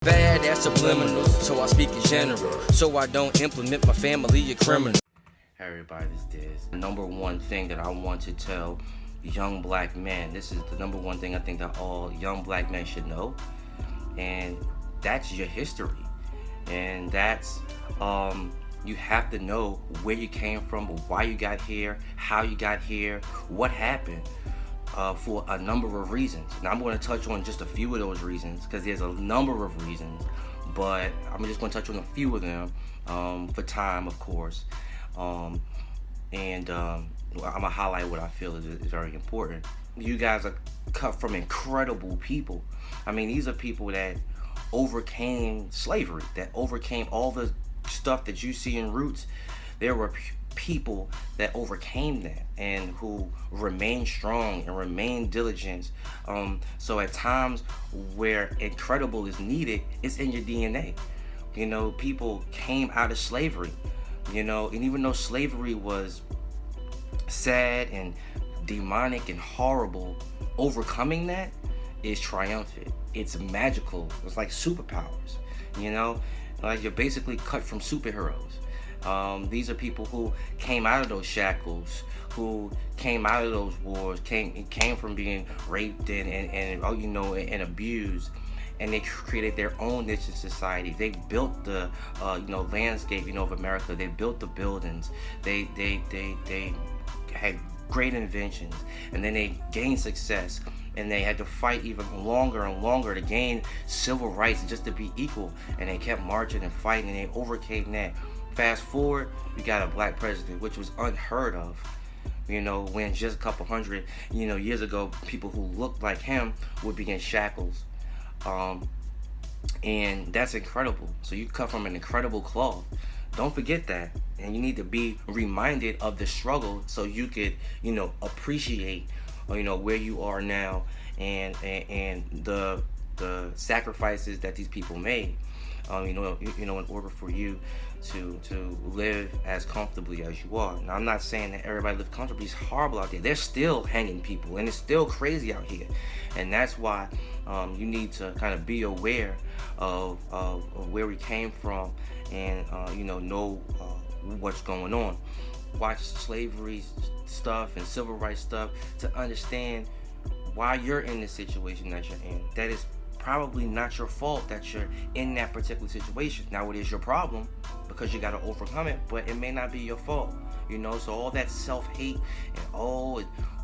Bad at subliminals, so I speak in general, so I don't implement my family a criminal. Hey everybody, this is Diz. The number one thing that I want to tell young black men, this is the number one thing I think that all young black men should know, and that's your history. And that's, you have to know where you came from, why you got here, how you got here, what happened. For a number of reasons. Now I'm going to touch on just a few of those reasons because there's a number of reasons, but I'm just going to touch on a few of them for time, of course. I'm going to highlight what I feel is very important. You guys are cut from incredible people. I mean, these are people that overcame slavery, that overcame all the stuff that you see in Roots. There were people that overcame that and who remain strong and remain diligent. So at times where incredible is needed, it's in your DNA. You know, people came out of slavery, you know, and even though slavery was sad and demonic and horrible, overcoming that is triumphant. It's magical. It's like superpowers, you know, like you're basically cut from superheroes. These are people who came out of those shackles, who came out of those wars, came from being raped and abused, and they created their own niche in society. They built the landscape of America. They built the buildings. They had great inventions, and then they gained success, and they had to fight even longer and longer to gain civil rights just to be equal, and they kept marching and fighting, and they overcame that. Fast forward, we got a black president, which was unheard of, when just a couple hundred, years ago, people who looked like him would be in shackles. And that's incredible. So you cut from an incredible cloth. Don't forget that. And you need to be reminded of the struggle so you could, appreciate, where you are now and the sacrifices that these people made. In order for you to live as comfortably as you are. Now, I'm not saying that everybody lives comfortably. It's horrible out there. They're still hanging people, and it's still crazy out here. And that's why you need to kind of be aware of where we came from and, know what's going on. Watch slavery stuff and civil rights stuff to understand why you're in the situation that you're in. That is probably not your fault that you're in that particular situation. Now, it is your problem because you got to overcome it, but it may not be your fault. So all that self-hate and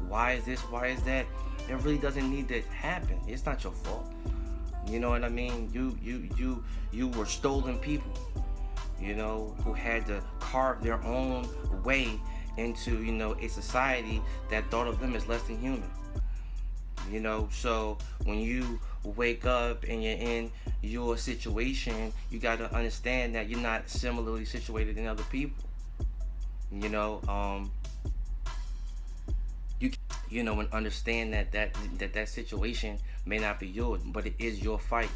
why is this, why is that, it really doesn't need to happen. It's not your fault. You know what I mean? You were stolen people, who had to carve their own way into, a society that thought of them as less than human. So when you wake up and you're in your situation, you got to understand that you're not similarly situated in other people. And understand that situation may not be yours, but it is your fight,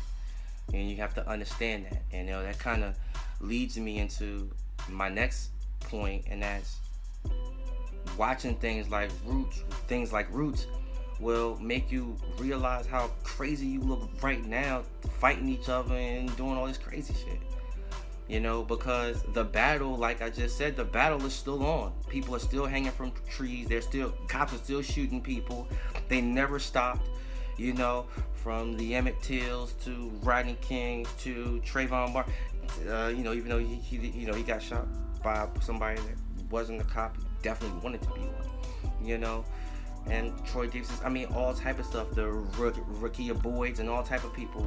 and you have to understand that. And that kind of leads me into my next point, and that's watching things like Roots will make you realize how crazy you look right now, fighting each other and doing all this crazy shit. Because the battle, like I just said, the battle is still on. People are still hanging from trees. Cops are still shooting people. They never stopped, from the Emmett Tills to Rodney King to Trayvon Martin. Even though he got shot by somebody that wasn't a cop, he definitely wanted to be one, and Troy Davis, all type of stuff, the Rakia Boyds and all type of people,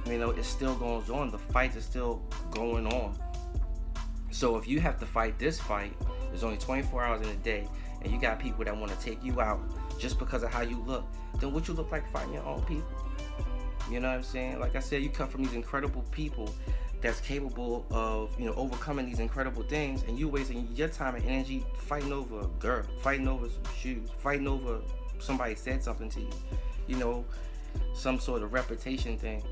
it still goes on. The fight is still going on. So if you have to fight this fight, there's only 24 hours in a day, and you got people that want to take you out just because of how you look, then what you look like fighting your own people? You know what I'm saying? Like I said, you come from these incredible people that's capable of, overcoming these incredible things, and you wasting your time and energy fighting over a girl, fighting over some shoes, fighting over somebody said something to you, some sort of reputation thing.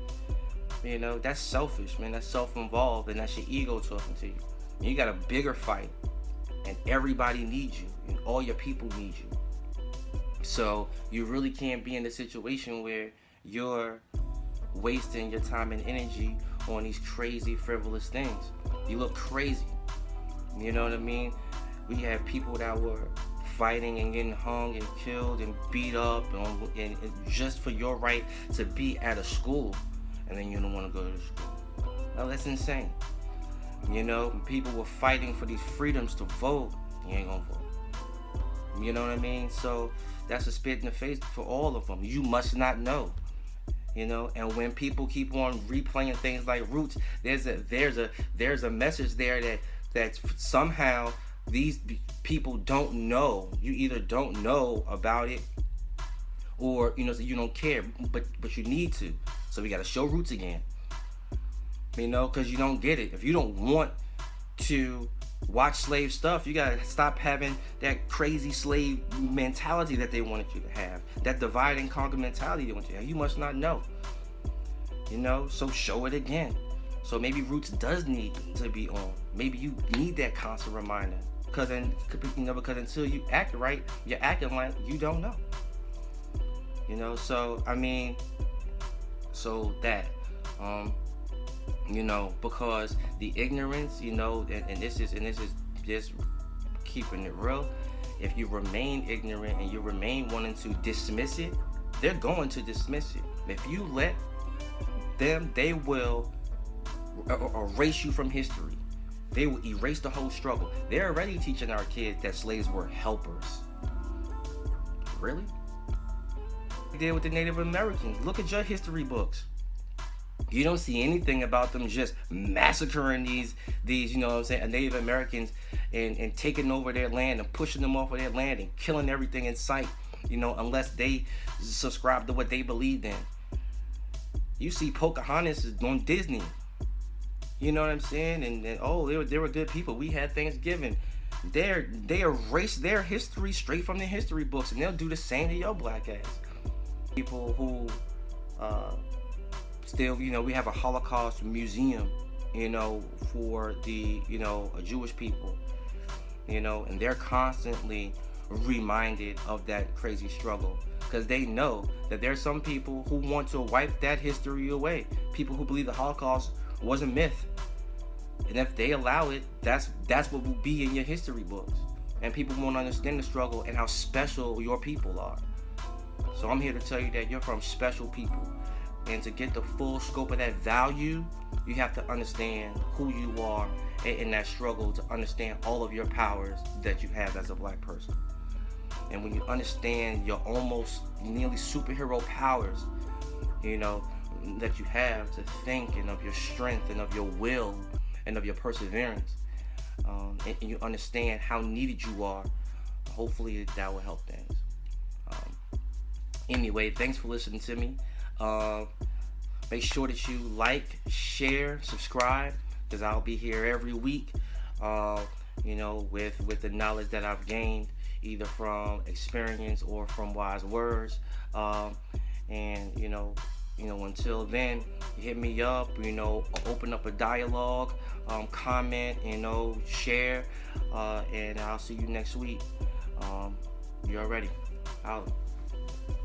That's selfish, man. That's self-involved, and that's your ego talking to you. And you got a bigger fight, and everybody needs you, and all your people need you. So you really can't be in a situation where you're wasting your time and energy on these crazy, frivolous things. You look crazy. You know what I mean? We had people that were fighting and getting hung and killed and beat up and just for your right to be at a school, and then you don't want to go to the school. Well, that's insane. You know, people were fighting for these freedoms to vote. You ain't gonna vote. You know what I mean? So that's a spit in the face for all of them. You must not know. You know, and when people keep on replaying things like Roots, there's a message there that somehow these people don't know. You either don't know about it, or you don't care, but you need to. So we got to show Roots again. You know, because you don't get it. If you don't want to watch slave stuff, you gotta stop having that crazy slave mentality that they wanted you to have, that divide and conquer mentality they want you to have. You must not know. You know, so show it again. So maybe Roots does need to be on. Maybe you need that constant reminder, because until you act right, you're acting like you don't know. You know, so I mean, that you know, because the ignorance, you know, and this is just keeping it real. If you remain ignorant and you remain wanting to dismiss it, they're going to dismiss it. If you let them, they will erase you from history. They will erase the whole struggle. They're already teaching our kids that slaves were helpers. Really? They did with the Native Americans. Look at your history books. You don't see anything about them just massacring these you know what I'm saying, Native Americans and taking over their land and pushing them off of their land and killing everything in sight, you know, unless they subscribe to what they believed in. You see Pocahontas on Disney. You know what I'm saying? And oh, they were good people. We had Thanksgiving. They erase their history straight from the history books, and they'll do the same to your black ass. People who still, you know, we have a Holocaust museum, you know, for the, you know, Jewish people, you know, and they're constantly reminded of that crazy struggle, because they know that there's some people who want to wipe that history away. People who believe the Holocaust was a myth, and if they allow it, that's what will be in your history books, and people won't understand the struggle and how special your people are. So I'm here to tell you that you're from special people. And to get the full scope of that value, you have to understand who you are in that struggle, to understand all of your powers that you have as a black person. And when you understand your almost nearly superhero powers, you know, that you have to think, and of your strength and of your will and of your perseverance, and you understand how needed you are, hopefully that will help things. Anyway, thanks for listening to me. Make sure that you like, share, subscribe, because I'll be here every week, you know, with the knowledge that I've gained, either from experience or from wise words. And you know, until then, hit me up, you know, open up a dialogue, comment, you know, share, and I'll see you next week. You already out.